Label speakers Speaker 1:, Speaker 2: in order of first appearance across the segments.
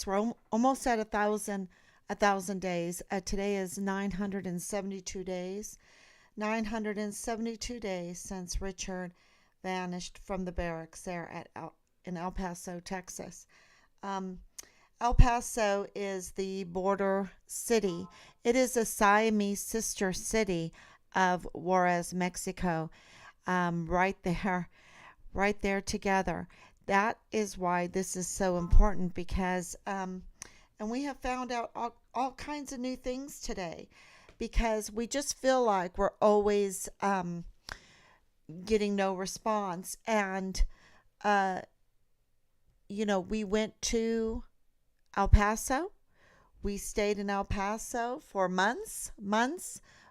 Speaker 1: We're almost at a thousand days. Today is 972 days. 972 days since Richard vanished from the barracks there in El Paso, Texas. Um, El Paso is the border city. It is a Siamese sister city of Juarez, Mexico. Right there together. That is why this is so important because, and we have found out all kinds of new things today because we just feel like we're always getting no response. And, uh, we went to El Paso. We stayed in El Paso for months,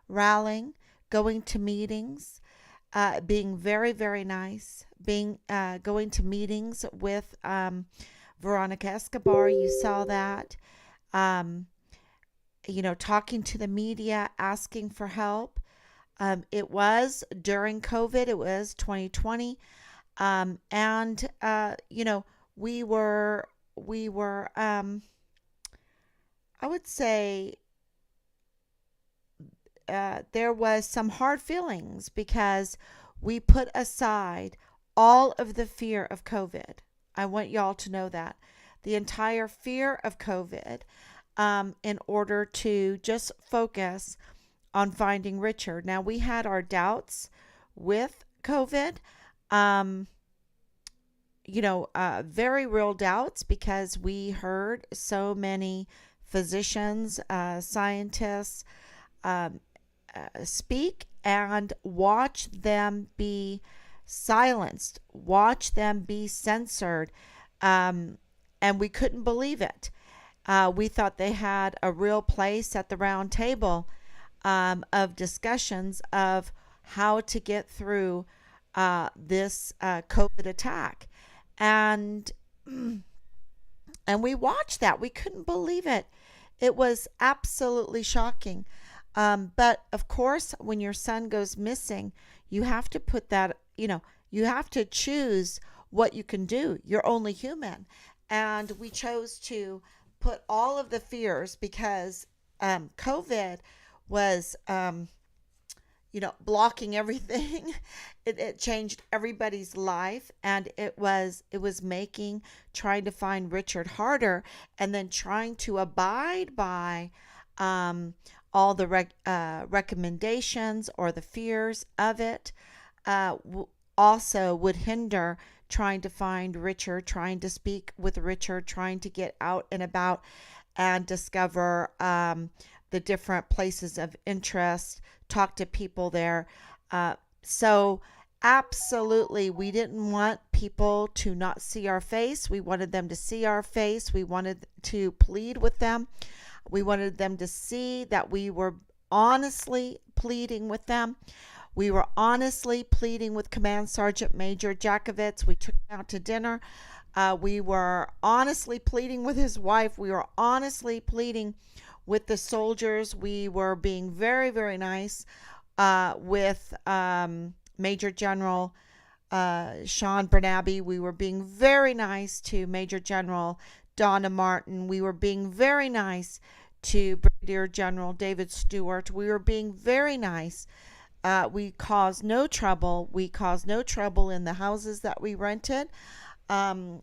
Speaker 1: rallying, going to meetings, being very, very nice, being going to meetings with Veronica Escobar. You saw that. Um, talking to the media, asking for help. It was during COVID. It was 2020, and we were we were I would say there was some hard feelings because we put aside all of the fear of COVID. I want y'all to know that. The entire fear of COVID, in order to just focus on finding Richard. Now, we had our doubts with COVID, um, very real doubts because we heard so many physicians, scientists, um, speak and watch them be silenced, watch them be censored. Um, and we couldn't believe it. We thought they had a real place at the round table of discussions of how to get through this COVID attack. And and we watched that. We couldn't believe it. It was absolutely shocking. But of course, when your son goes missing, you have to put that, you have to choose what you can do. You're only human. And we chose to put all of the fears because COVID was, blocking everything. It changed everybody's life, and it was making trying to find Richard harder, and then trying to abide by um, all the recommendations or the fears of it. Also would hinder trying to find Richard, trying to speak with Richard, trying to get out and about and discover the different places of interest, talk to people there. So, absolutely, we didn't want people to not see our face. We wanted them to see our face. We wanted to plead with them. We wanted them to see that we were honestly pleading with them. We were honestly pleading with Command Sergeant Major Jakovitz. We took him out to dinner. We were honestly pleading with his wife. We were honestly pleading with the soldiers. We were being very, very nice with Major General Sean Bernabe. We were being very nice to Major General Donna Martin. We were being very nice to Brigadier General David Stewart. We were being very nice. We caused no trouble. We caused no trouble in the houses that we rented.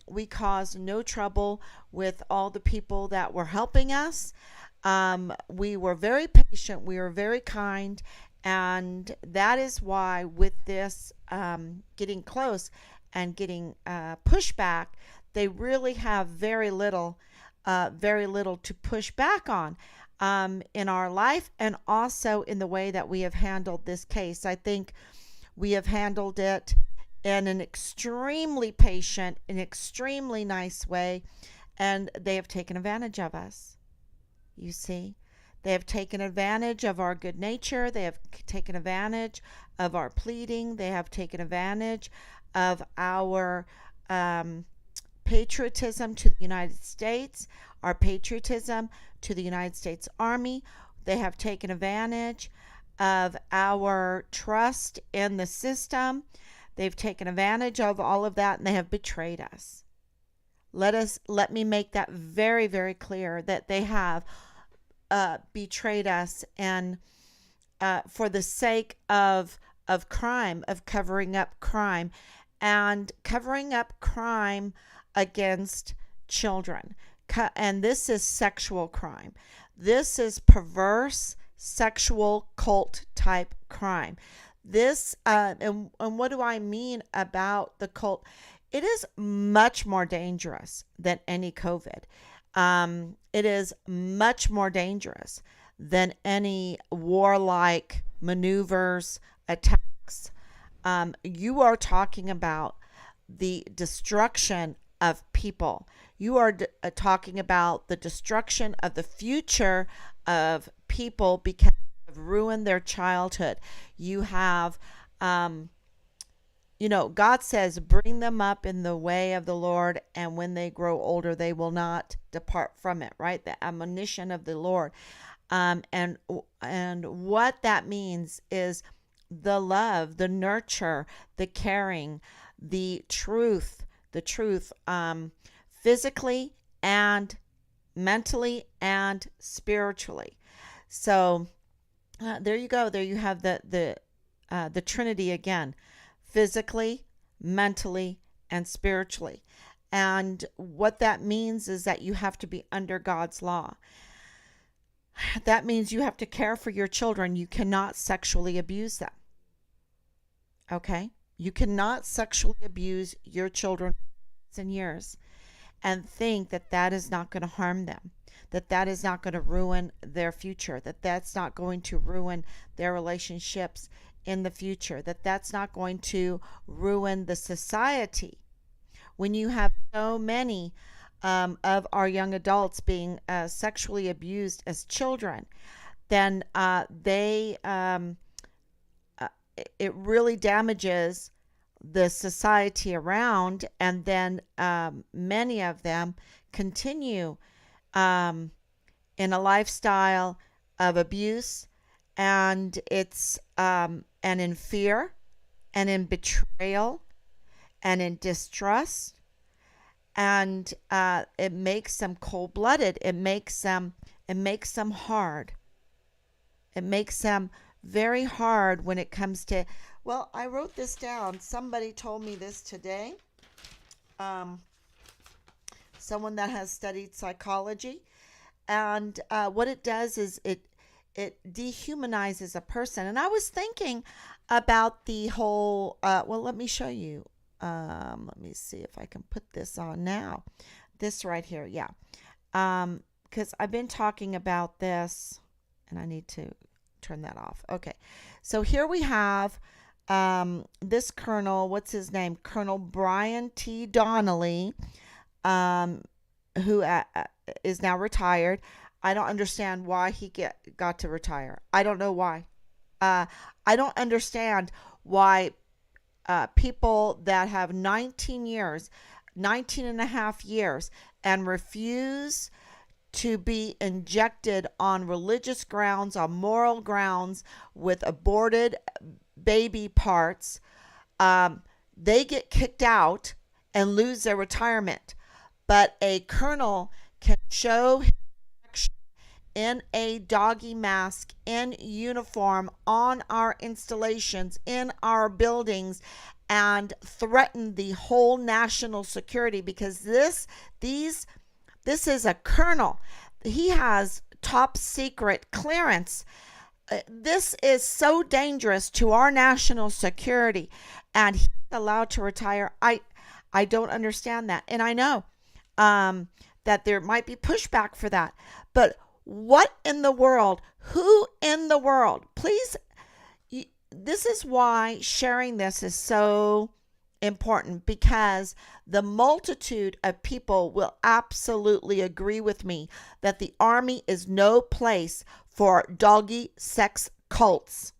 Speaker 1: We caused no trouble with all the people that were helping us. We were very patient. We were very kind. And that is why, with this getting close and getting pushback, they really have very little to push back on in our life, and also in the way that we have handled this case. I think we have handled it in an extremely patient, an extremely nice way, and they have taken advantage of us. You see, they have taken advantage of our good nature. They have taken advantage of our pleading. They have taken advantage of our patriotism to the United States, our patriotism to the United States Army. They have taken advantage of our trust in the system. They've taken advantage of all of that, and they have betrayed us. Let me make that very, very clear that they have betrayed us, and for the sake of crime, of covering up crime, and covering up crime against children. And this is sexual crime. This is perverse sexual cult type crime. This and what do I mean about the cult? It is much more dangerous than any COVID. It is much more dangerous than any warlike maneuvers, attacks. You are talking about the destruction of people. You are talking about the destruction of the future of people because of ruined their childhood. You have, God says, bring them up in the way of the Lord, and when they grow older, they will not depart from it, right? The admonition of the Lord. And what that means is the love, the nurture, the caring, the truth, physically and mentally and spiritually. So there you go. There you have the Trinity again: physically, mentally, and spiritually. And what that means is that you have to be under God's law. That means you have to care for your children. You cannot sexually abuse them. Okay? You cannot sexually abuse your children in years and think that that is not going to harm them, that that is not going to ruin their future, that that's not going to ruin their relationships in the future, that that's not going to ruin the society. When you have so many of our young adults being sexually abused as children, then it really damages the society around, and then many of them continue in a lifestyle of abuse, and it's and in fear, and in betrayal, and in distrust, and it makes them cold-blooded. It makes them hard. It makes them very hard when it comes to, well, I wrote this down. Somebody told me this today. Someone that has studied psychology. And what it does is it dehumanizes a person. And I was thinking about the whole, well, let me show you. Let me see if I can put this on now. This right here, yeah. Because I've been talking about this, and I need to turn that off. Okay, so here we have this colonel, what's his name? Colonel Brian T. Donnelly, who is now retired. I don't understand why he got to retire. I don't know why. I don't understand why people that have 19 and a half years and refuse to be injected on religious grounds, on moral grounds, with aborted baby parts, they get kicked out and lose their retirement. But a colonel can show his action in a doggy mask, in uniform, on our installations, in our buildings, and threaten the whole national security, because this is a colonel. He has top secret clearance. This is so dangerous to our national security, and he's allowed to retire. I don't understand that. And I know that there might be pushback for that. But what in the world? Who in the world? Please, this is why sharing this is so important, because the multitude of people will absolutely agree with me that the Army is no place for doggy sex cults.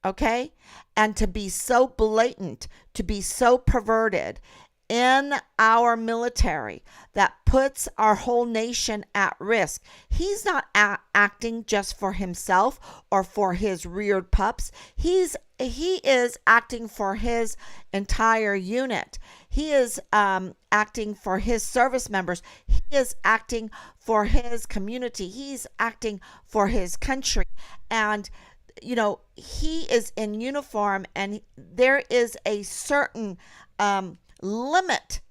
Speaker 1: Okay? And to be so blatant, to be so perverted, in our military that puts our whole nation at risk. He's not acting just for himself or for his reared pups. He is acting for his entire unit. He is acting for his service members. He is acting for his community. He's acting for his country. And he is in uniform, and there is a certain limit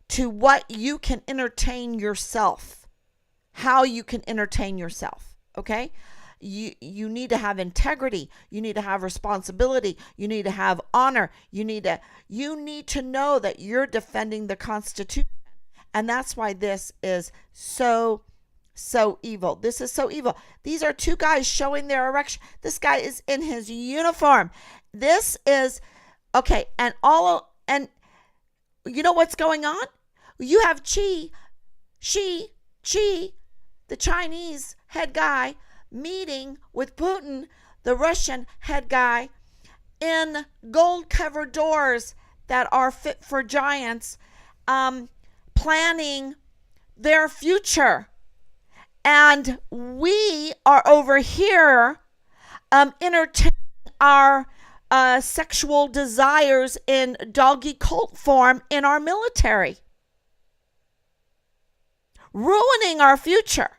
Speaker 1: to what you can entertain yourself, how you can entertain yourself. Okay, you need to have integrity, you need to have responsibility, you need to have honor, you need to know that you're defending the Constitution. And that's why this is so evil. This is so evil. These are two guys showing their erection. This guy is in his uniform. This is okay. And you know what's going on? You have Xi, the Chinese head guy, meeting with Putin, the Russian head guy, in gold-covered doors that are fit for giants, planning their future. And we are over here entertaining our sexual desires in doggy cult form in our military, ruining our future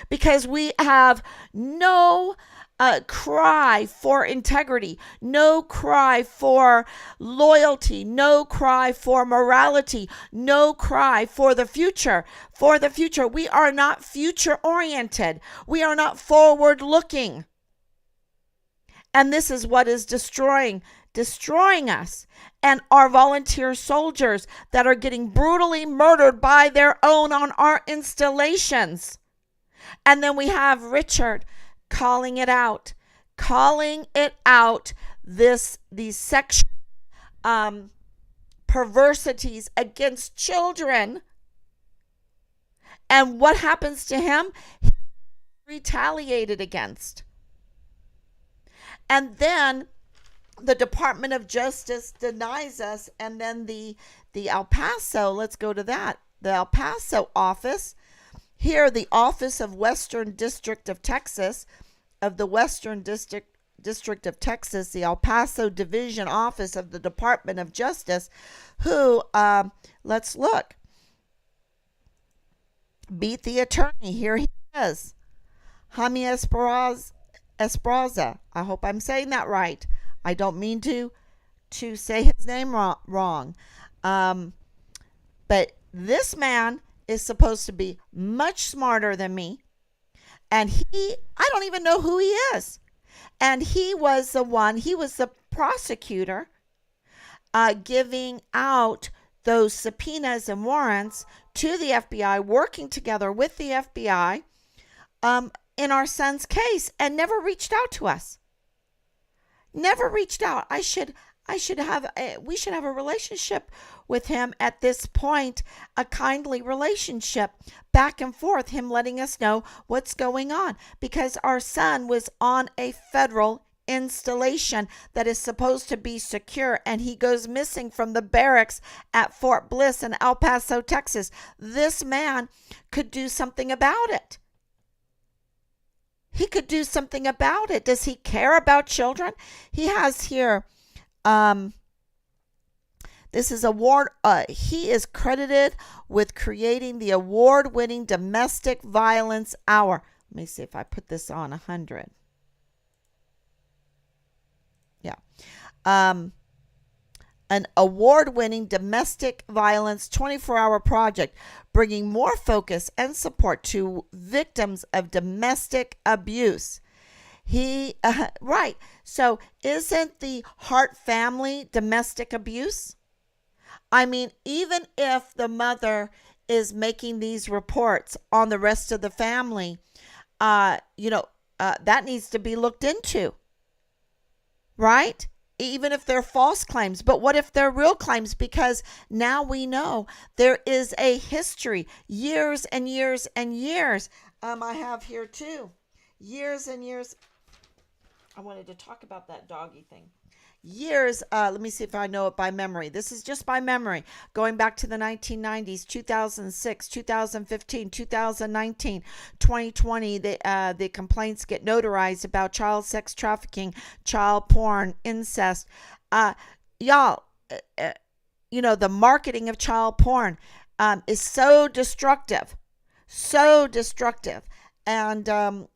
Speaker 1: because we have no cry for integrity, no cry for loyalty, no cry for morality, no cry for the future. For the future, we are not future oriented. We are not forward looking. And this is what is destroying us and our volunteer soldiers that are getting brutally murdered by their own on our installations. And then we have Richard calling it out, these sexual perversities against children. And what happens to him? He's retaliated against. And then the Department of Justice denies us. And then the El Paso, let's go to that. The El Paso office, here the Office of Western District of Texas, of the Western District of Texas, the El Paso Division Office of the Department of Justice, who, let's look, beat the attorney. Here he is, Jaime Esparza. I hope I'm saying that right. I don't mean to say his name wrong. But this man is supposed to be much smarter than me. And I don't even know who he is. And he was the prosecutor giving out those subpoenas and warrants to the FBI, working together with the FBI in our son's case, and never reached out to us. Never reached out. We should have a relationship with him at this point, a kindly relationship back and forth, him letting us know what's going on, because our son was on a federal installation that is supposed to be secure, and he goes missing from the barracks at Fort Bliss in El Paso, Texas. This man could do something about it. He could do something about it. Does he care about children? He has here, this is award. He is credited with creating the award-winning Domestic Violence Hour. Let me see if I put this on 100. Yeah. An award-winning domestic violence 24-hour project, bringing more focus and support to victims of domestic abuse. Right. So isn't the Hart family domestic abuse? I mean, even if the mother is making these reports on the rest of the family, that needs to be looked into. Right? Even if they're false claims. But what if they're real claims? Because now we know there is a history, years and years and years. I have here too, years and years. I wanted to talk about that doggy thing. years. Let me see if I know it by memory. This is just by memory. Going back to the 1990s, 2006, 2015, 2019, 2020, the complaints get notarized about child sex trafficking, child porn, incest. Y'all, the marketing of child porn is so destructive, so destructive. And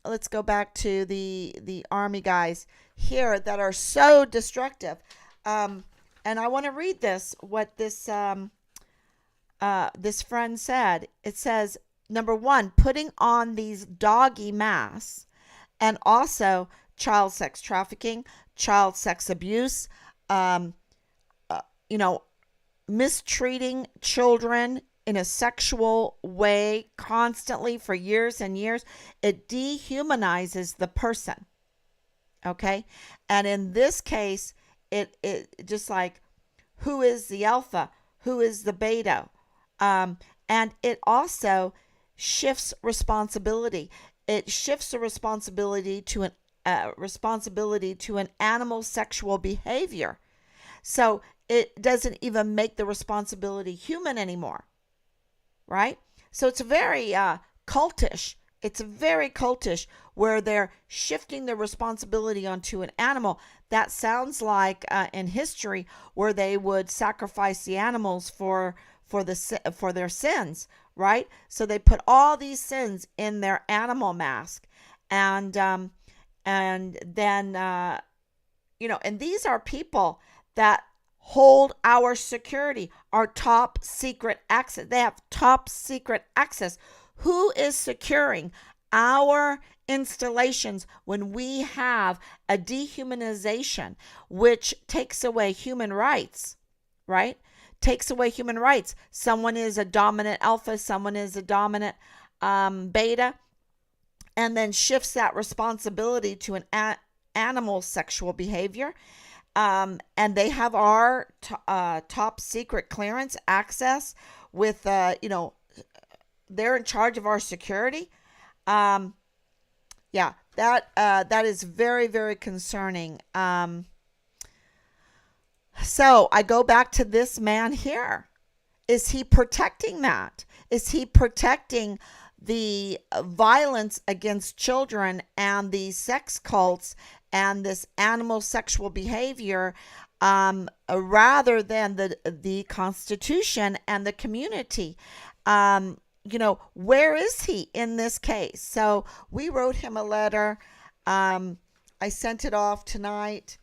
Speaker 1: let's go back to the Army guys here that are so destructive. And I want to read what this friend said. It says, number one, putting on these doggy masks, and also child sex trafficking, child sex abuse, mistreating children in a sexual way constantly for years and years. It dehumanizes the person. Okay. And in this case, it just like, who is the alpha? Who is the beta? And it also shifts responsibility. It shifts the responsibility to an animal sexual behavior. So it doesn't even make the responsibility human anymore. Right? So it's very cultish. It's very cultish, where they're shifting the responsibility onto an animal. That sounds like in history, where they would sacrifice the animals for their sins, right? So they put all these sins in their animal mask, and then and these are people that hold our security, our top secret access. They have top secret access. Who is securing our installations when we have a dehumanization, which takes away human rights, right? Takes away human rights. Someone is a dominant alpha, someone is a dominant beta, and then shifts that responsibility to an animal sexual behavior. And they have our top secret clearance access with, they're in charge of our security. That is very, very concerning. So I go back to this man here. Is he protecting that? Is he protecting the violence against children and the sex cults and this animal sexual behavior, rather than the Constitution and the community? Where is he in this case? So we wrote him a letter. I sent it off tonight.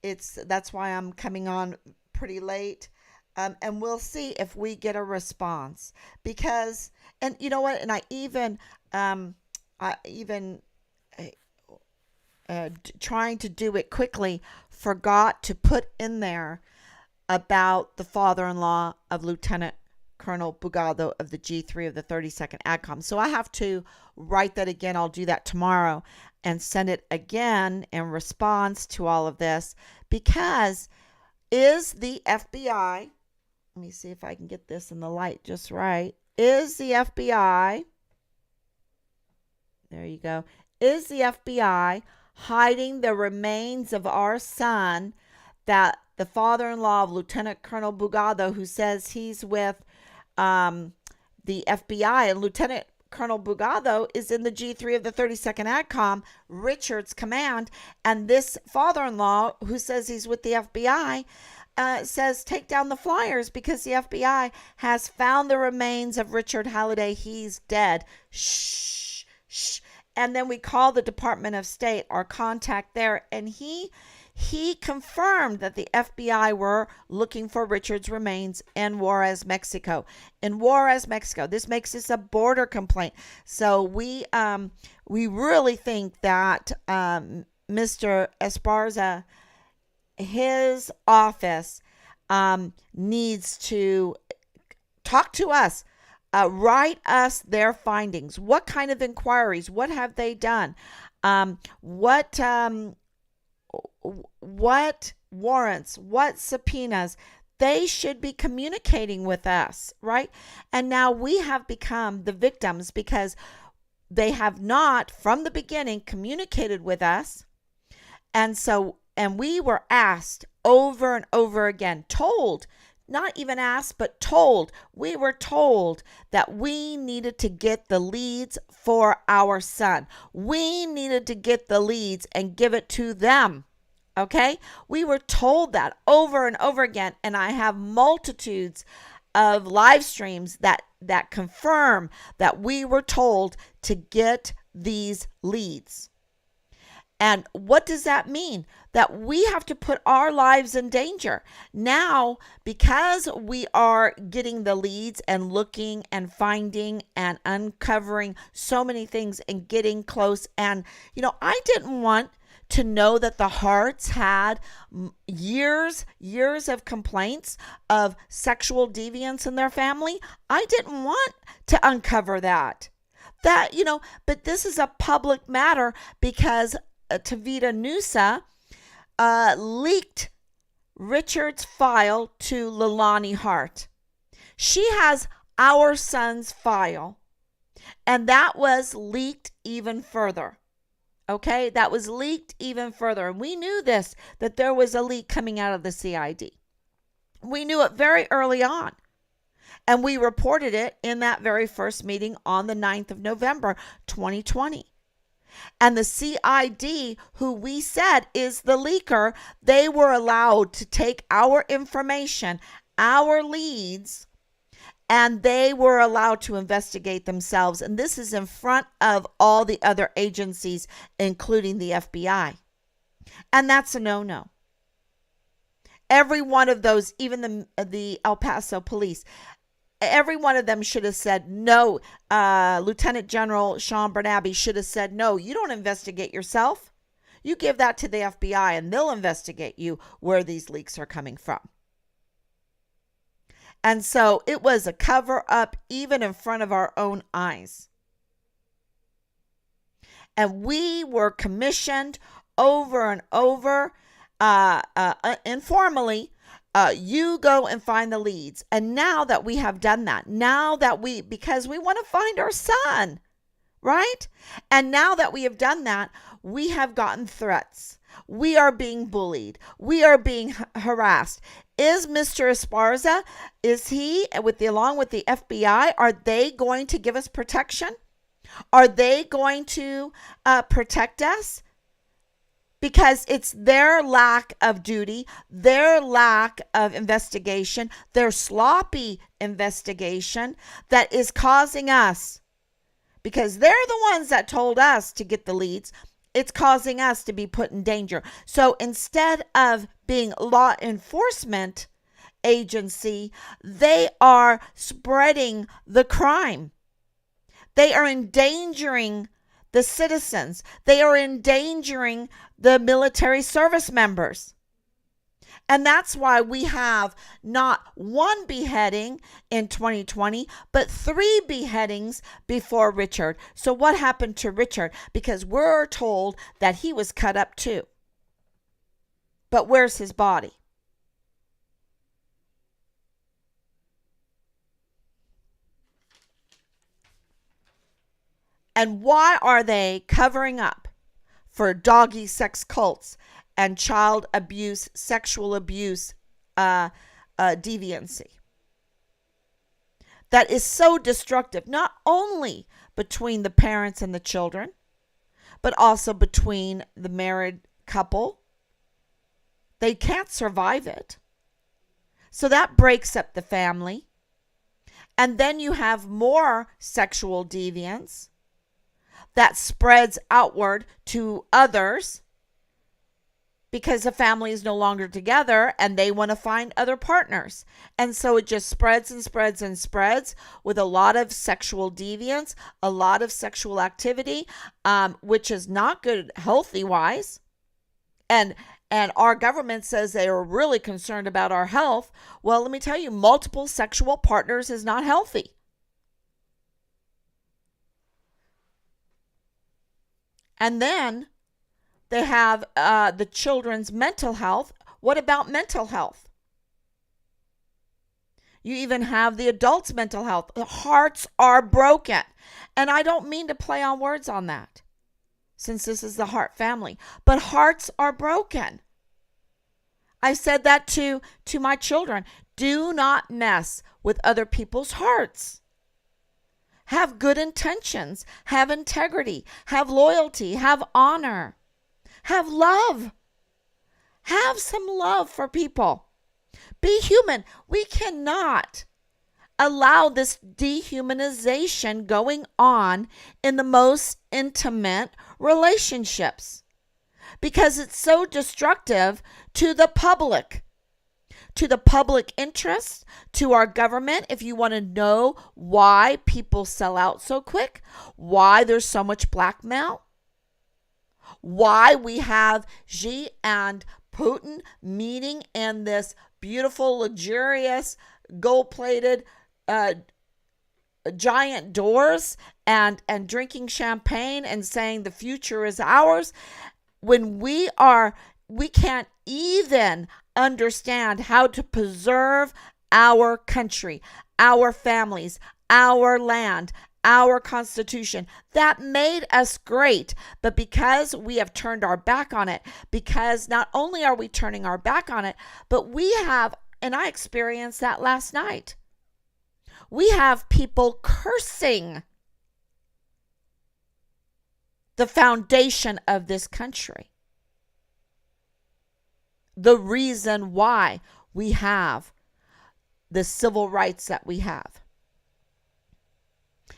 Speaker 1: That's why I'm coming on pretty late. And we'll see if we get a response, because, and you know what? And I even trying to do it quickly, forgot to put in there about the father-in-law of Lieutenant Colonel Bugado of the G3 of the 32nd ADCOM. So I have to write that again. I'll do that tomorrow and send it again in response to all of this, because is the FBI, let me see if I can get this in the light just right. Is the FBI, there you go, is the FBI hiding the remains of our son, that the father-in-law of Lieutenant Colonel Bugado, who says he's with the FBI, and Lieutenant Colonel Bugado is in the G3 of the 32nd ADCOM, Richard's command, and this father-in-law who says he's with the FBI says take down the flyers because the FBI has found the remains of Richard Halliday. He's dead. Shh, shh. And then we call the Department of State, our contact there, and he confirmed that the FBI were looking for Richard's remains in Juarez, Mexico. In Juarez, Mexico. This makes this a border complaint. So we really think that Mr. Esparza, his office, needs to talk to us. Write us their findings. What kind of inquiries? What have they done? What warrants? What subpoenas? They should be communicating with us, right? And now we have become the victims because they have not, from the beginning, communicated with us. And so And we were asked over and over again, told, not even asked, but told. We were told that we needed to get the leads for our son. We needed to get the leads and give it to them. Okay? We were told that over and over again. And I have multitudes of live streams that confirm that we were told to get these leads. And what does that mean? That we have to put our lives in danger. Now, because we are getting the leads and looking and finding and uncovering so many things and getting close. And, I didn't want to know that the Harts had years of complaints of sexual deviance in their family. I didn't want to uncover that. But this is a public matter because Tavita Nusa leaked Richard's file to Leilani Hart. She has our son's file, and that was leaked even further. Okay, that was leaked even further. And we knew this, that there was a leak coming out of the CID. We knew it very early on. And we reported it in that very first meeting on the 9th of November, 2020. And the CID, who we said is the leaker, they were allowed to take our information, our leads, and they were allowed to investigate themselves. And this is in front of all the other agencies, including the FBI. And that's a no-no. Every one of those, even the El Paso police, every one of them should have said no. Lieutenant General Sean Bernabe should have said, no, you don't investigate yourself. You give that to the FBI and they'll investigate you where these leaks are coming from. And so it was a cover up even in front of our own eyes. And we were commissioned over and over, informally, you go and find the leads. And now that we have done that, because we want to find our son, right? And now that we have done that, we have gotten threats. We are being bullied. We are being harassed. Is Mr. Esparza, is he, along with the FBI, are they going to give us protection? Are they going to protect us? Because it's their lack of duty, their lack of investigation, their sloppy investigation that is causing us, because they're the ones that told us to get the leads, it's causing us to be put in danger. So instead of being law enforcement agency, they are spreading the crime. They are endangering the citizens. They are endangering the military service members. And that's why we have not one beheading in 2020, but 3 beheadings before Richard. So what happened to Richard? Because we're told that he was cut up too. But where's his body? And why are they covering up for doggy sex cults and child abuse, sexual abuse, deviancy? That is so destructive, not only between the parents and the children, but also between the married couple. They can't survive it. So that breaks up the family. And then you have more sexual deviance that spreads outward to others because the family is no longer together and they want to find other partners. And so it just spreads and spreads and spreads with a lot of sexual deviance, a lot of sexual activity, which is not good healthy wise. And our government says they are really concerned about our health. Well, let me tell you, multiple sexual partners is not healthy. And then they have the children's mental health. What about mental health? You even have the adults' mental health. The hearts are broken. And I don't mean to play on words on that, since this is the Hart family. But hearts are broken. I said that to my children. Do not mess with other people's hearts. Have good intentions, have integrity, have loyalty, have honor, have love. Have some love for people. Be human. We cannot allow this dehumanization going on in the most intimate relationships because it's so destructive to the public interest, to our government. If you want to know why people sell out so quick, why there's so much blackmail, why we have Xi and Putin meeting in this beautiful, luxurious, gold-plated giant doors and drinking champagne and saying the future is ours, when we can't even understand how to preserve our country, our families, our land, our Constitution that made us great. But because we have turned our back on it, because not only are we turning our back on it, but we have, and I experienced that last night, we have people cursing the foundation of this country. The reason why we have the civil rights that we have.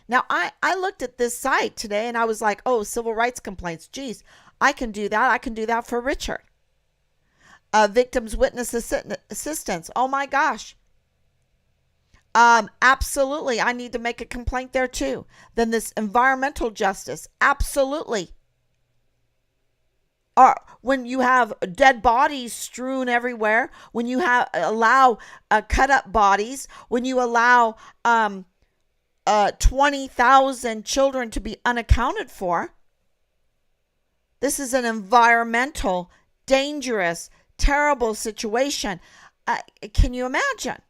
Speaker 1: Now, I looked at this site today and I was like, oh, civil rights complaints. Geez, I can do that. I can do that for Richard. Victims witness assistance. Oh my gosh. Absolutely. I need to make a complaint there too. Then this environmental justice. Absolutely. Or when you have dead bodies strewn everywhere, when you allow cut up bodies, when you allow 20,000 children to be unaccounted for. This is an environmental, dangerous, terrible situation. Can you imagine?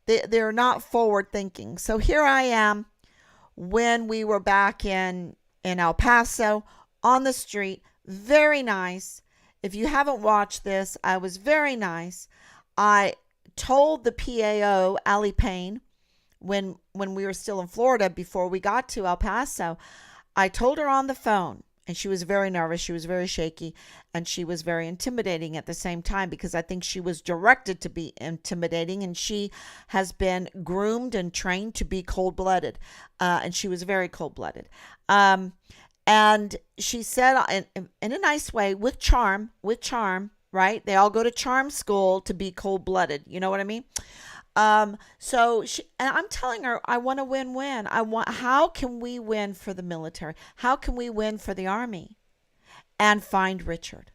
Speaker 1: They're not forward thinking. So here I am when we were back in El Paso on the street. Very nice. If you haven't watched this, I was very nice. I told the PAO, Allie Payne, when we were still in Florida before we got to El Paso, I told her on the phone, and she was very nervous. She was very shaky, and she was very intimidating at the same time because I think she was directed to be intimidating, and she has been groomed and trained to be cold-blooded, and she was very cold-blooded. And she said in a nice way, with charm, right? They all go to charm school to be cold-blooded. You know what I mean? So and I'm telling her, I want to win-win. How can we win for the military? How can we win for the army and find Richard?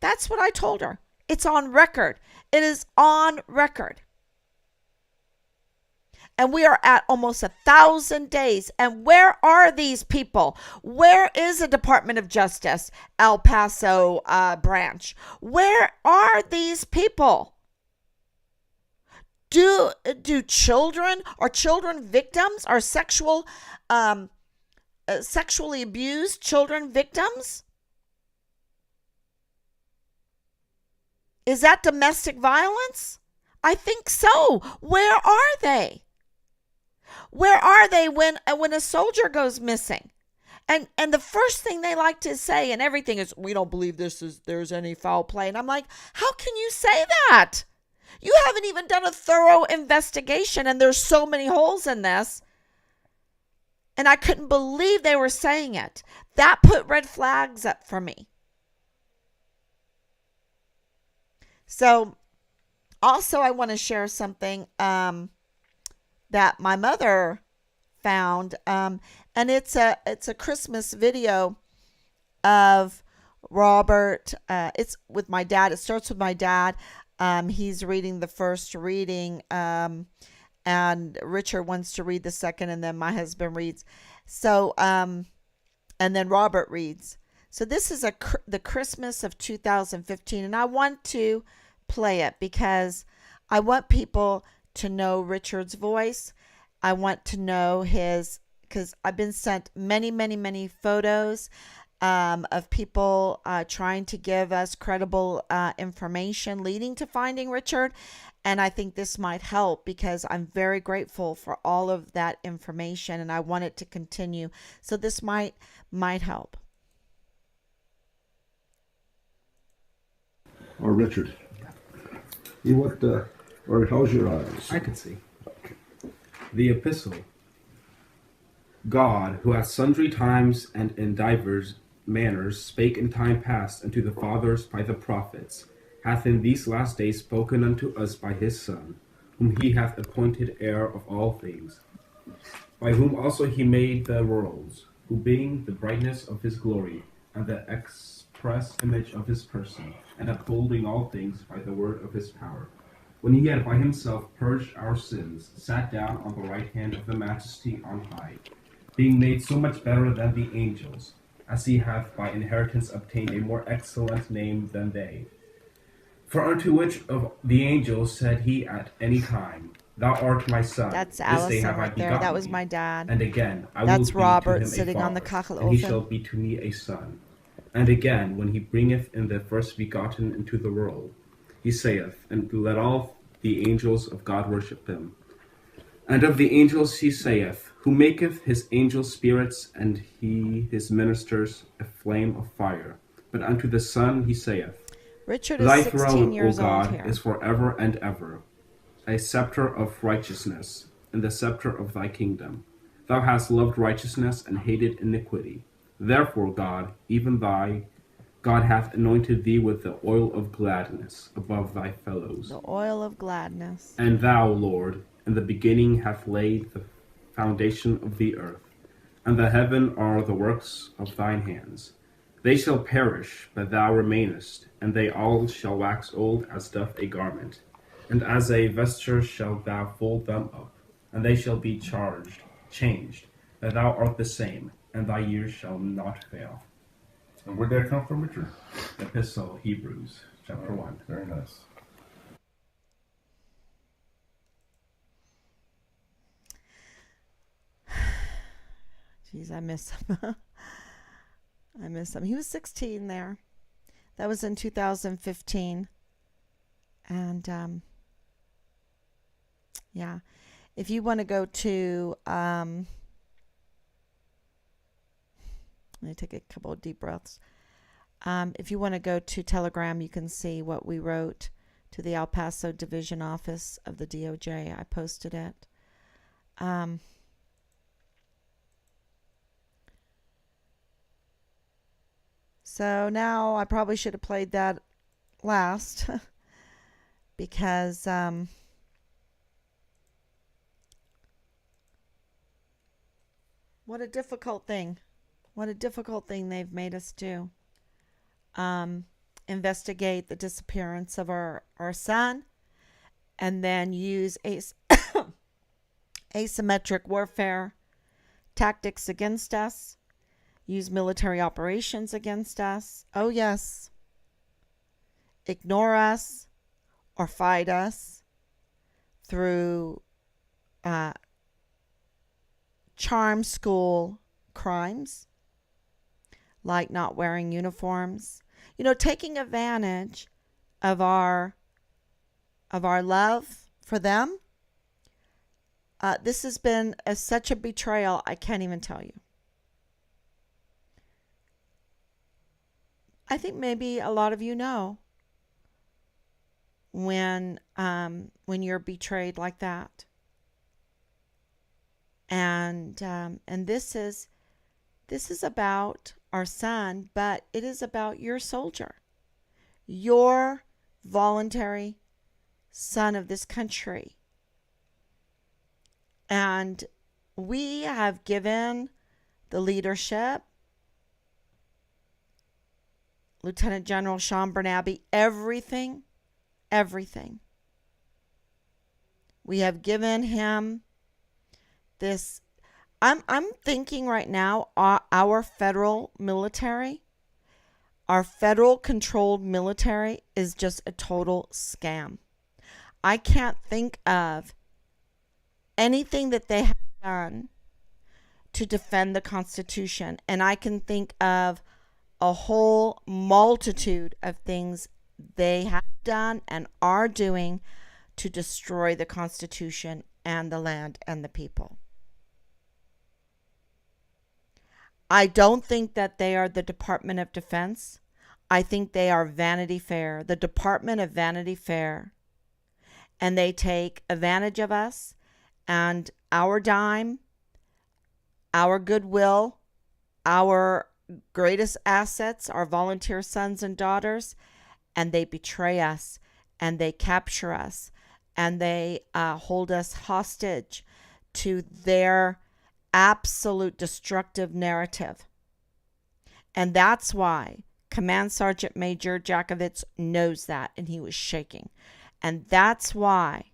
Speaker 1: That's what I told her. It's on record. It is on record. And we are at almost 1,000 days. And where are these people? Where is the Department of Justice, El Paso branch? Where are these people? Do children, are children victims? Are sexually abused children victims? Is that domestic violence? I think so. Where are they? Where are they when a soldier goes missing? And the first thing they like to say and everything is, we don't believe there's any foul play. And I'm like, how can you say that? You haven't even done a thorough investigation, and there's so many holes in this. And I couldn't believe they were saying it. That put red flags up for me. So also I want to share something that my mother found, and it's a Christmas video of Robert. It's with my dad. It starts with my dad. He's reading the first reading, and Richard wants to read the second, and then my husband reads. So, and then Robert reads. So this is the Christmas of 2015, and I want to play it because I want people to know Richard's voice. I want to know his because I've been sent many, many, many photos of people trying to give us credible information leading to finding Richard. And I think this might help because I'm very grateful for all of that information and I want it to continue. So this might help.
Speaker 2: Or Richard, or how's your eyes?
Speaker 3: I could see. The epistle. God, who at sundry times and in divers manners spake in time past unto the fathers by the prophets, hath in these last days spoken unto us by his Son, whom he hath appointed heir of all things, by whom also he made the worlds, who being the brightness of his glory, and the express image of his person, and upholding all things by the word of his power, when he had by himself purged our sins, sat down on the right hand of the majesty on high, being made so much better than the angels, as he hath by inheritance obtained a more excellent name than they. For unto which of the angels said he at any time, Thou art my son,
Speaker 1: That's
Speaker 3: this day
Speaker 1: Allison
Speaker 3: have I
Speaker 1: right there.
Speaker 3: begotten
Speaker 1: That was
Speaker 3: thee.
Speaker 1: my dad.
Speaker 3: And again, I
Speaker 1: That's
Speaker 3: will be
Speaker 1: Robert
Speaker 3: to him
Speaker 1: sitting
Speaker 3: a
Speaker 1: on the
Speaker 3: father, and he shall
Speaker 1: Kachelofen.
Speaker 3: be to me a son. And again, when he bringeth in the first begotten into the world, he saith, And let all the angels of God worship him. And of the angels he saith, Who maketh his angels spirits, and he his ministers a flame of fire. But unto the Son he saith,
Speaker 1: Richard is
Speaker 3: Thy
Speaker 1: 16
Speaker 3: throne, O
Speaker 1: years old
Speaker 3: God,
Speaker 1: here.
Speaker 3: is forever and ever, a scepter of righteousness, and the scepter of thy kingdom. Thou hast loved righteousness and hated iniquity. Therefore, God, even thy God hath anointed thee with the oil of gladness above thy fellows.
Speaker 1: The oil of gladness.
Speaker 3: And thou, Lord, in the beginning hath laid the foundation of the earth, and the heaven are the works of thine hands. They shall perish, but thou remainest, and they all shall wax old as doth a garment. And as a vesture shalt thou fold them up, and they shall be changed, that thou art the same, and thy years shall not fail.
Speaker 2: And where'd that come from, Richard?
Speaker 3: Epistle, Hebrews, chapter 1.
Speaker 2: Very nice.
Speaker 1: Jeez, I miss him. I miss him. He was 16 there. That was in 2015. And yeah, if you want to go to, let me take a couple of deep breaths. If you want to go to Telegram, you can see what we wrote to the El Paso Division Office of the DOJ. I posted it. So now I probably should have played that last because what a difficult thing. What a difficult thing they've made us do. Investigate the disappearance of our son and then use asymmetric warfare tactics against us. Use military operations against us. Oh, yes. Ignore us or fight us through charm school crimes like not wearing uniforms. You know, taking advantage of our love for them. This has been such a betrayal, I can't even tell you. I think maybe a lot of you know when you're betrayed like that, and this is about our son, but it is about your soldier, your voluntary son of this country, and we have given the leadership. Lieutenant General Sean Bernabe, everything. We have given him this. I'm thinking right now, our federal military, our federal controlled military is just a total scam. I can't think of anything that they have done to defend the Constitution. And I can think of a whole multitude of things they have done and are doing to destroy the Constitution and the land and the people. I don't think that they are the Department of Defense. I think they are Vanity Fair, the Department of Vanity Fair. And they take advantage of us and our dime, our goodwill, our greatest assets, our volunteer sons and daughters, and they betray us and they capture us and they hold us hostage to their absolute destructive narrative. And that's why Command Sergeant Major Jakovitz knows that, and he was shaking. And that's why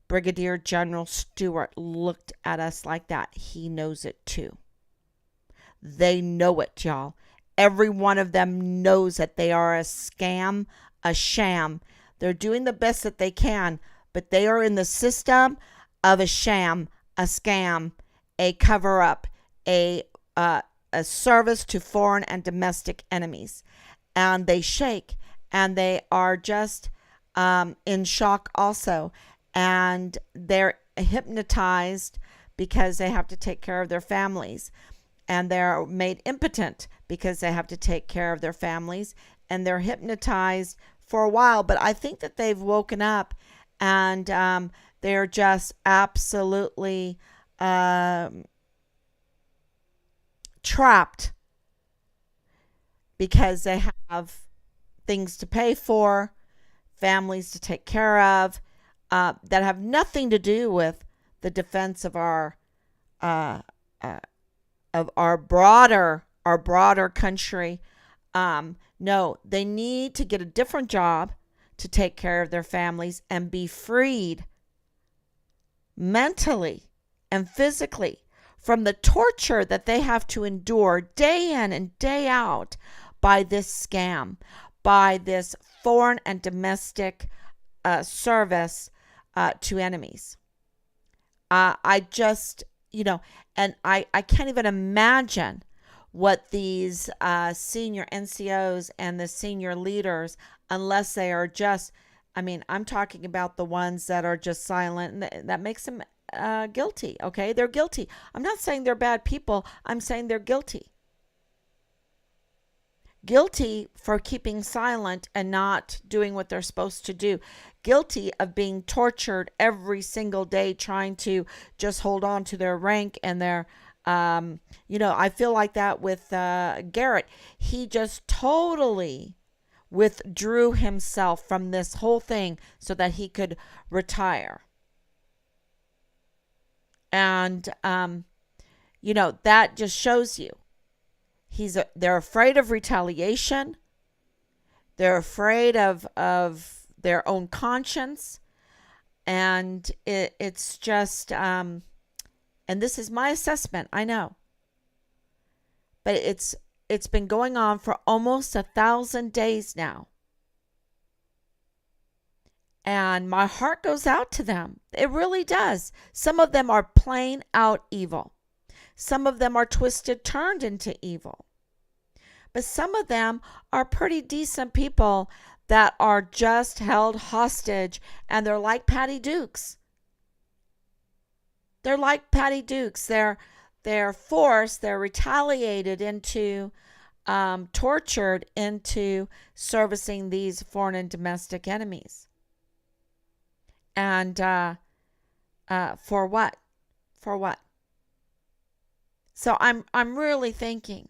Speaker 1: Brigadier General Stewart looked at us like that. He knows it too. They know it, y'all. Every one of them knows that they are a scam, a sham. They're doing the best that they can, but they are in the system of a sham, a scam, a cover-up, a service to foreign and domestic enemies. And they shake, and they are just in shock also. And they're hypnotized because they have to take care of their families. And they're made impotent because they have to take care of their families. And they're hypnotized for a while. But I think that they've woken up, and they're just absolutely trapped because they have things to pay for, families to take care of, that have nothing to do with the defense of our broader country. No, they need to get a different job to take care of their families and be freed mentally and physically from the torture that they have to endure day in and day out by this scam, by this foreign and domestic service to enemies. I just, and I can't even imagine what these senior NCOs and the senior leaders, unless they are just, I'm talking about the ones that are just silent, and that makes them guilty. Okay, they're guilty. I'm not saying they're bad people. I'm saying they're guilty. Guilty for keeping silent and not doing what they're supposed to do. Guilty of being tortured every single day, trying to just hold on to their rank and their, I feel like that with Garrett. He just totally withdrew himself from this whole thing so that he could retire. And, that just shows you. They're afraid of retaliation. They're afraid of their own conscience. And it's just, and this is my assessment, I know. But it's been going on for almost 1,000 days now. And my heart goes out to them. It really does. Some of them are plain out evil. Some of them are twisted, turned into evil. But some of them are pretty decent people that are just held hostage, and they're like Patty Dukes. They're like Patty Dukes. They're forced, they're retaliated into, tortured into servicing these foreign and domestic enemies. And for what? For what? So I'm really thinking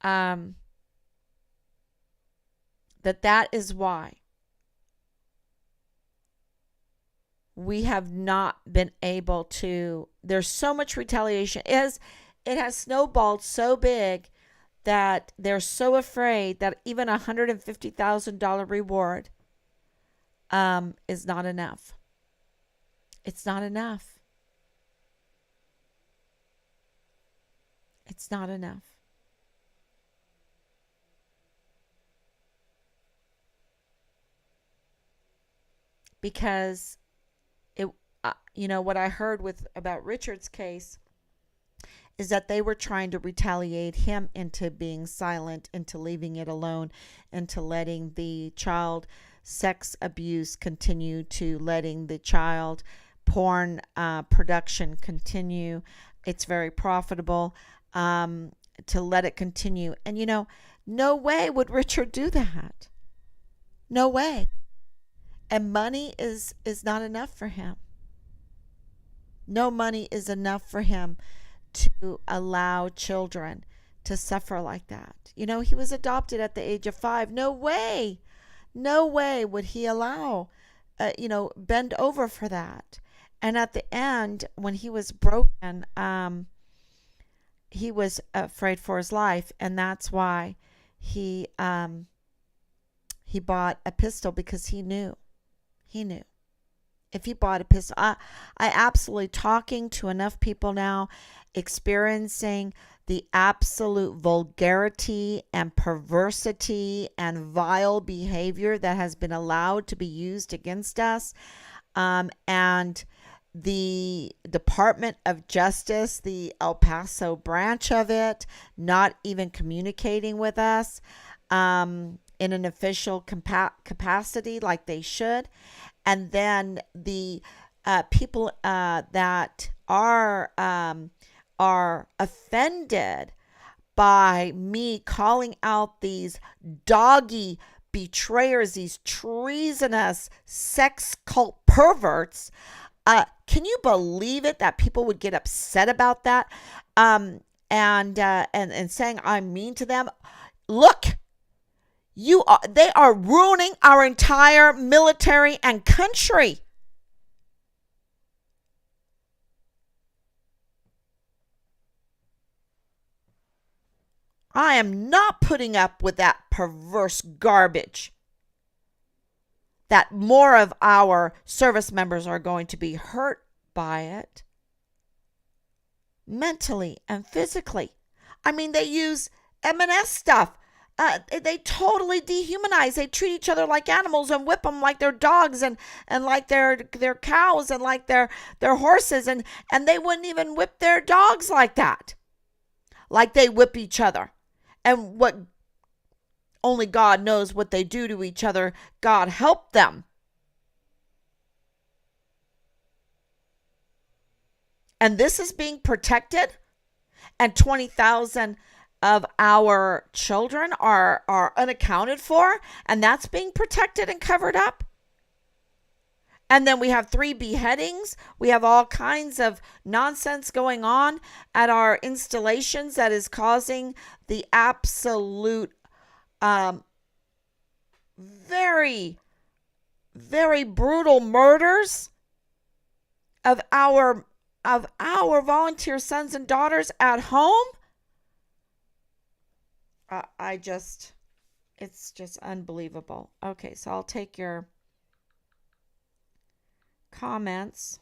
Speaker 1: that is why we have not been able to. There's so much retaliation. It has snowballed so big that they're so afraid that even $150,000 reward is not enough. It's not enough. It's not enough. Because what I heard about Richard's case is that they were trying to retaliate him into being silent, into leaving it alone, into letting the child sex abuse continue, to letting the child porn production continue. It's very profitable, to let it continue. And no way would Richard do that. No way. And money is not enough for him. No money is enough for him to allow children to suffer like that. He was adopted at the age of 5. No way would he allow, bend over for that. And at the end, when he was broken, he was afraid for his life, and that's why he bought a pistol, because he knew if he bought a pistol. I absolutely, talking to enough people now, experiencing the absolute vulgarity and perversity and vile behavior that has been allowed to be used against us, and the Department of Justice, the El Paso branch of it, not even communicating with us in an official capacity like they should. And then the people that are offended by me calling out these doggy betrayers, these treasonous sex cult perverts. Can you believe it that people would get upset about that? And saying I'm mean to them. Look, they are ruining our entire military and country. I am not putting up with that perverse garbage. That more of our service members are going to be hurt by it, mentally and physically. I mean, they use M&S stuff. They totally dehumanize. They treat each other like animals and whip them like they're dogs and like they're cows and like they're horses. And they wouldn't even whip their dogs like that, like they whip each other. And what only God knows what they do to each other. God help them. And this is being protected. And 20,000 of our children are unaccounted for. And that's being protected and covered up. And then we have 3 beheadings. We have all kinds of nonsense going on at our installations that is causing the absolute very, very brutal murders of our volunteer sons and daughters at home. It's just unbelievable. Okay, so I'll take your comments.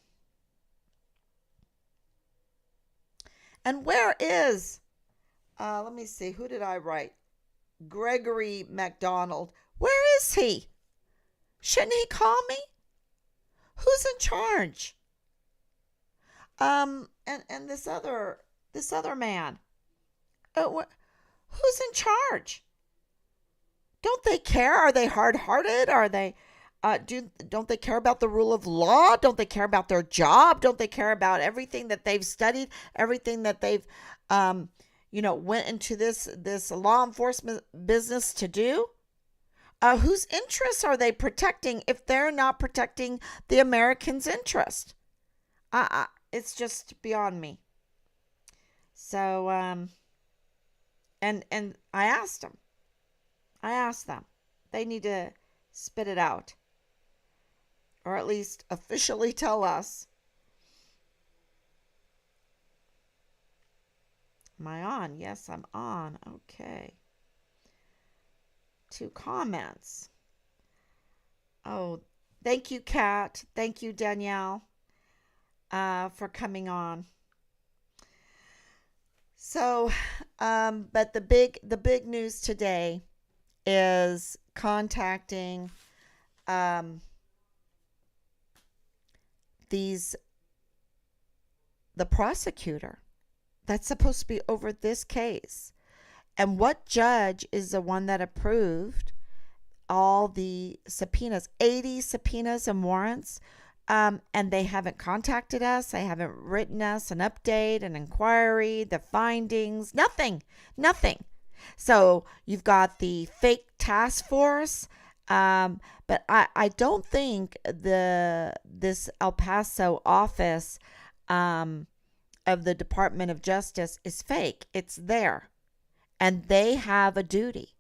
Speaker 1: And where is, let me see, who did I write? Gregory McDonald. Where is he? Shouldn't he call me? Who's in charge? And this other man. Who's in charge? Don't they care? Are they hard-hearted? Are they don't they care about the rule of law? Don't they care about their job? Don't they care about everything that they've studied, everything that they've went into this law enforcement business to do? Whose interests are they protecting if they're not protecting the Americans' interest? It's just beyond me. So, and I asked them. They need to spit it out, or at least officially tell us. Am I on? Yes, I'm on. Okay. 2 comments. Oh, thank you, Kat. Thank you, Danielle, for coming on. So, but the big news today is contacting the prosecutor That's supposed to be over this case. And what judge is the one that approved all the subpoenas, 80 subpoenas and warrants? And they haven't contacted us. They haven't written us an update, an inquiry, the findings, nothing, nothing. So you've got the fake task force. But I don't think this El Paso office of the Department of Justice is fake. It's there. And they have a duty.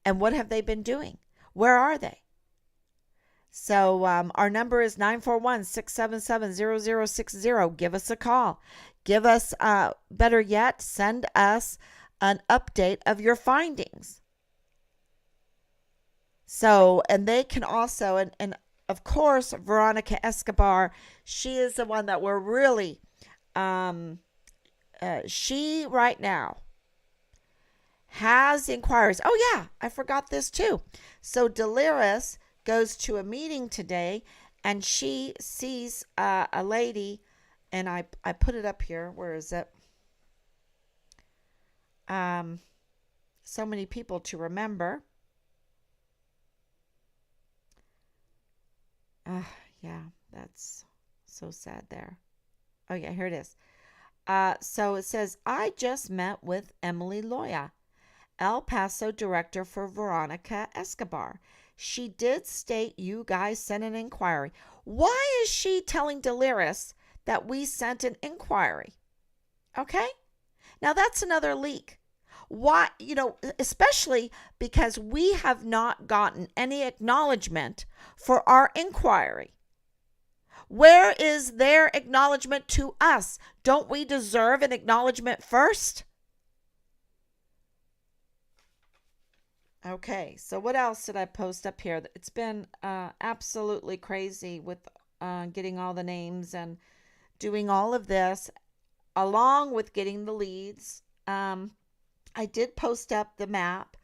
Speaker 1: And what have they been doing? Where are they? So our number is 941-677-0060. Give us a call. Give us, better yet, send us an update of your findings. So, and they can also, and of course, Veronica Escobar, she is the one that we're really, she right now has inquiries. Oh yeah, I forgot this too. So Delirious goes to a meeting today, and she sees a lady, and I put it up here. Where is it? So many people to remember. Yeah, that's so sad there. Oh yeah, here it is. So it says, I just met with Emily Loya, El Paso director for Veronica Escobar. She did state you guys sent an inquiry. Why is she telling Delirious that we sent an inquiry? Okay? Now that's another leak. Why, especially because we have not gotten any acknowledgement for our inquiry. Where is their acknowledgement to us? Don't we deserve an acknowledgement first? Okay, so what else did I post up here? It's been absolutely crazy with getting all the names and doing all of this, along with getting the leads. I did post up the map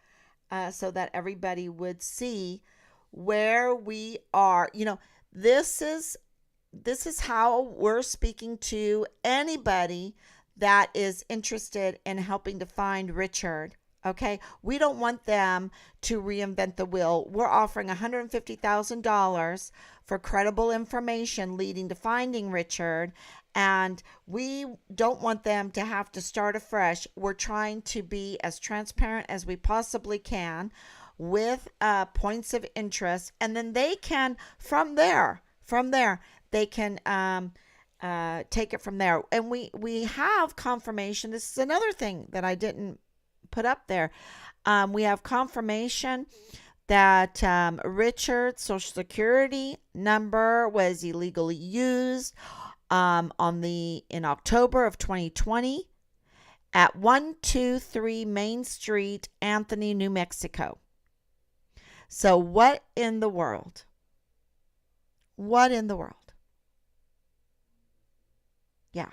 Speaker 1: so that everybody would see where we are. This is how we're speaking to anybody that is interested in helping to find Richard. Okay, we don't want them to reinvent the wheel. We're offering $150,000 for credible information leading to finding Richard, and we don't want them to have to start afresh. We're trying to be as transparent as we possibly can with points of interest, and then they can from there they can take it from there. And we have confirmation. This is another thing that I didn't put up there. We have confirmation that Richard's social security number was illegally used in October of 2020 at 123 Main Street, Anthony, New Mexico. So what in the world? What in the world? Yeah.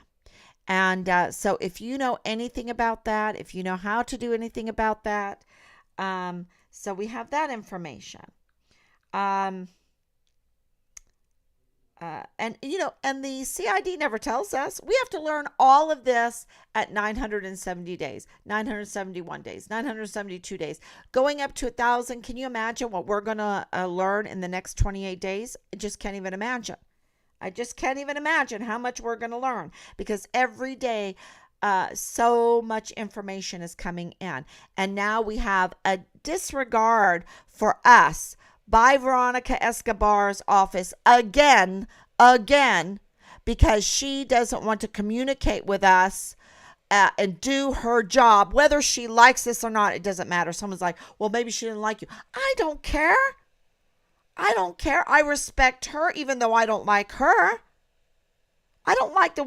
Speaker 1: And so if you know anything about that, if you know how to do anything about that, so we have that information. And the CID never tells us. We have to learn all of this at 970 days, 971 days, 972 days, going up to 1,000. Can you imagine what we're going to learn in the next 28 days? I just can't even imagine. I just can't even imagine how much we're going to learn, because every day so much information is coming in. And now we have a disregard for us by Veronica Escobar's office again, because she doesn't want to communicate with us and do her job. Whether she likes this or not, it doesn't matter. Someone's like, well, maybe she didn't like you. I don't care. I respect her, even though I don't like her. I don't like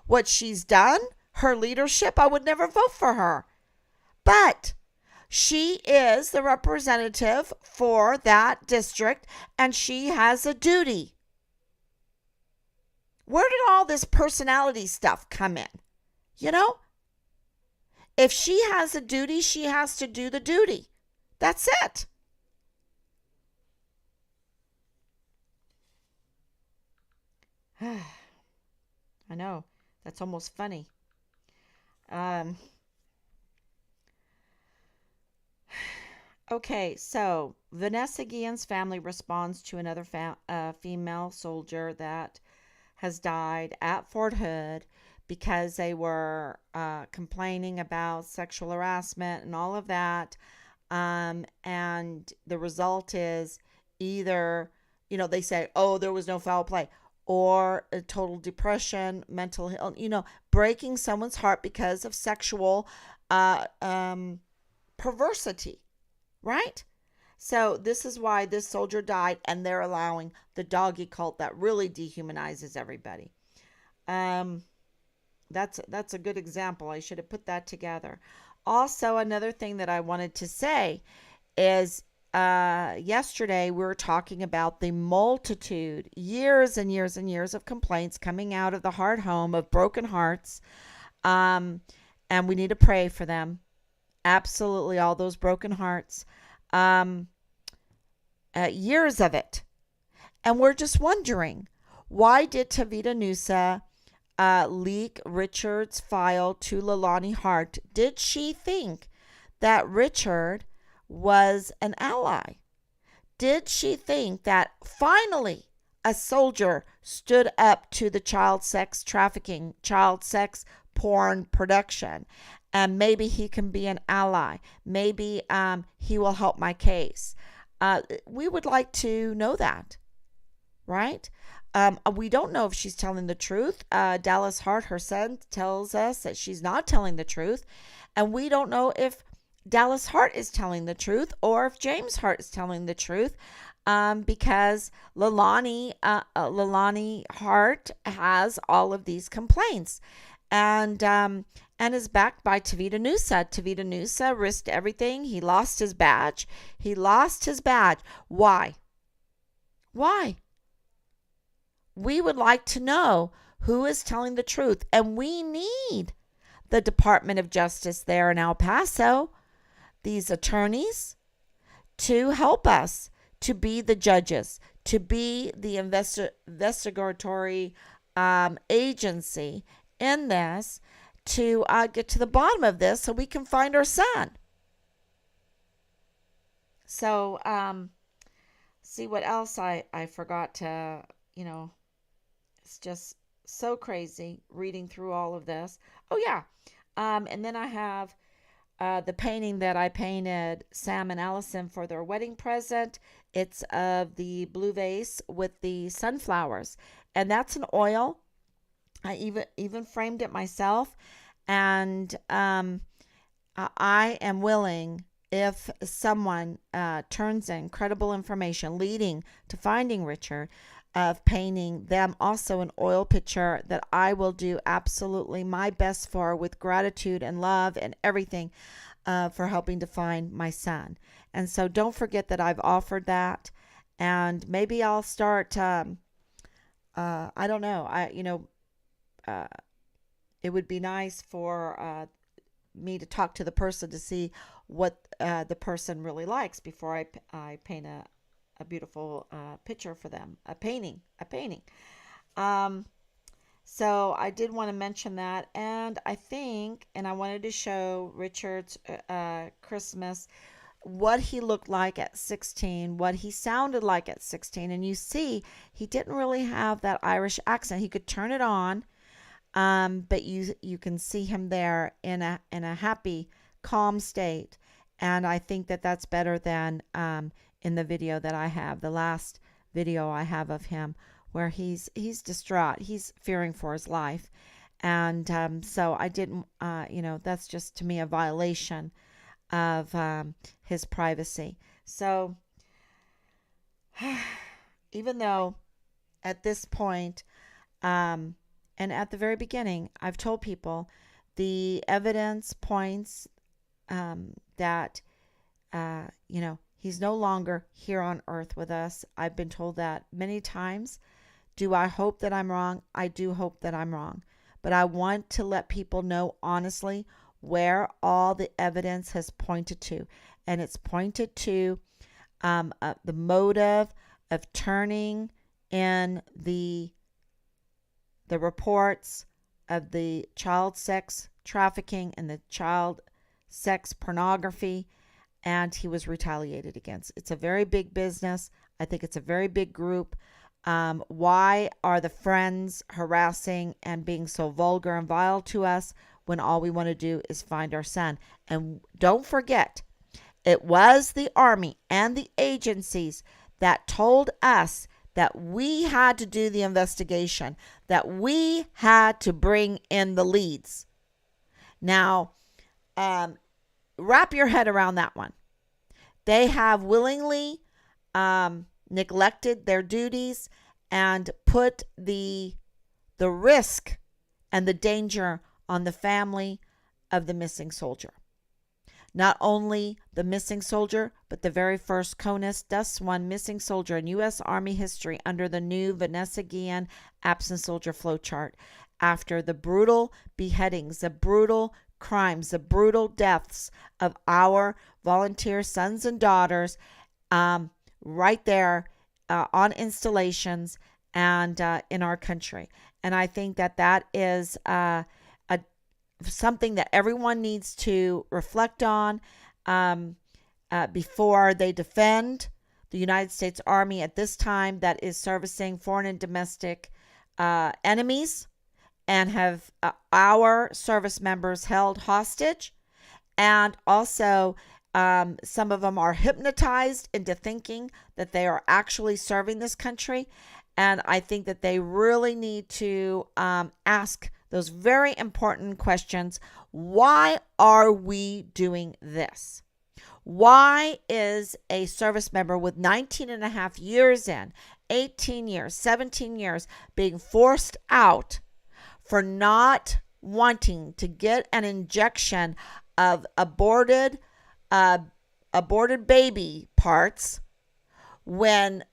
Speaker 1: what she's done, her leadership. I would never vote for her. But she is the representative for that district, and she has a duty. Where did all this personality stuff come in? If she has a duty, she has to do the duty. That's it. I know. That's almost funny. Um, okay, so Vanessa Guillen's family responds to another female soldier that has died at Fort Hood because they were complaining about sexual harassment and all of that. And the result is either, they say, oh, there was no foul play, or a total depression, mental health, breaking someone's heart because of sexual uh, um, perversity, right? So this is why this soldier died, and they're allowing the doggy cult that really dehumanizes everybody. Um, that's a good example. I should have put that together. Also, another thing that I wanted to say is yesterday we were talking about the multitude, years and years and years of complaints coming out of the heart home of broken hearts. Um, and we need to pray for them. Absolutely, all those broken hearts. Um, Years of it. And we're just wondering, why did Tavita Nusa leak Richard's file to Leilani Hart? Did she think that Richard was an ally? Did she think that finally a soldier stood up to the child sex trafficking, child sex porn production, and maybe he can be an ally? Maybe he will help my case. We would like to know that, right? We don't know if she's telling the truth. Dallas Hart, her son, tells us that she's not telling the truth. And we don't know if Dallas Hart is telling the truth or if James Hart is telling the truth, because Leilani Hart has all of these complaints, and is backed by Tavita Nusa. Tavita Nusa risked everything. He lost his badge. Why? Why? We would like to know who is telling the truth, and we need the Department of Justice there in El Paso, these attorneys, to help us, to be the judges, to be the investigatory agency in this, to get to the bottom of this so we can find our son. So, see what else I forgot to, it's just so crazy reading through all of this. Oh, yeah. And then I have the painting that I painted Sam and Allison for their wedding present. It's of the blue vase with the sunflowers, and that's an oil. I even framed it myself, and I am willing, if someone turns in credible information leading to finding Richard, of painting them also an oil picture that I will do absolutely my best for, with gratitude and love and everything, for helping to find my son. And so don't forget that I've offered that, and maybe I'll start. I don't know. It would be nice for me to talk to the person to see what the person really likes before I paint a beautiful picture for them, a painting. So I did want to mention that, and I wanted to show Richard's Christmas, what he looked like at 16, what he sounded like at 16, and you see he didn't really have that Irish accent. He could turn it on, but you can see him there in a happy, calm state, and I think that that's better than in the video that I have, the last video I have of him, where he's distraught, he's fearing for his life, and so I didn't, that's just to me a violation of his privacy. So even though at this point, and at the very beginning, I've told people the evidence points that, he's no longer here on earth with us. I've been told that many times. Do I hope that I'm wrong? I do hope that I'm wrong. But I want to let people know honestly where all the evidence has pointed to. And it's pointed to the motive of turning in the reports of the child sex trafficking and the child sex pornography, and he was retaliated against. It's a very big business. I think it's a very big group. Why are the friends harassing and being so vulgar and vile to us when all we want to do is find our son? And don't forget, it was the Army and the agencies that told us that we had to do the investigation, that we had to bring in the leads. Now, wrap your head around that one. They have willingly neglected their duties and put the risk and the danger on the family of the missing soldier. Not only the missing soldier, but the very first CONUS DUS 1 missing soldier in U.S. Army history under the new Vanessa Guillen absent soldier flowchart. After the brutal beheadings, the brutal crimes, the brutal deaths of our volunteer sons and daughters, right there on installations and in our country. And I think that is something that everyone needs to reflect on before they defend the United States Army at this time that is servicing foreign and domestic enemies and have our service members held hostage. And also, some of them are hypnotized into thinking that they are actually serving this country. And I think that they really need to ask those very important questions. Why are we doing this? Why is a service member with 19 and a half years in, 18 years, 17 years being forced out for not wanting to get an injection of aborted baby parts when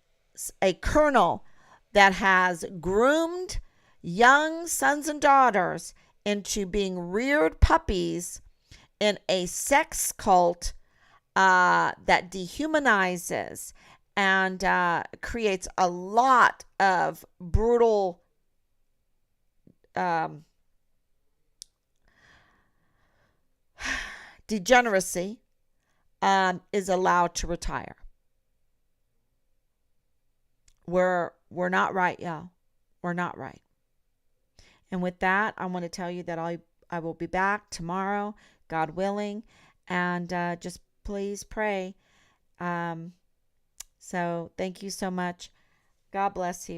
Speaker 1: a colonel that has groomed young sons and daughters into being reared puppies in a sex cult that dehumanizes and creates a lot of brutal degeneracy, is allowed to retire. We're not right, y'all. We're not right. And with that, I want to tell you that I will be back tomorrow, God willing, and just please pray. So thank you so much. God bless you.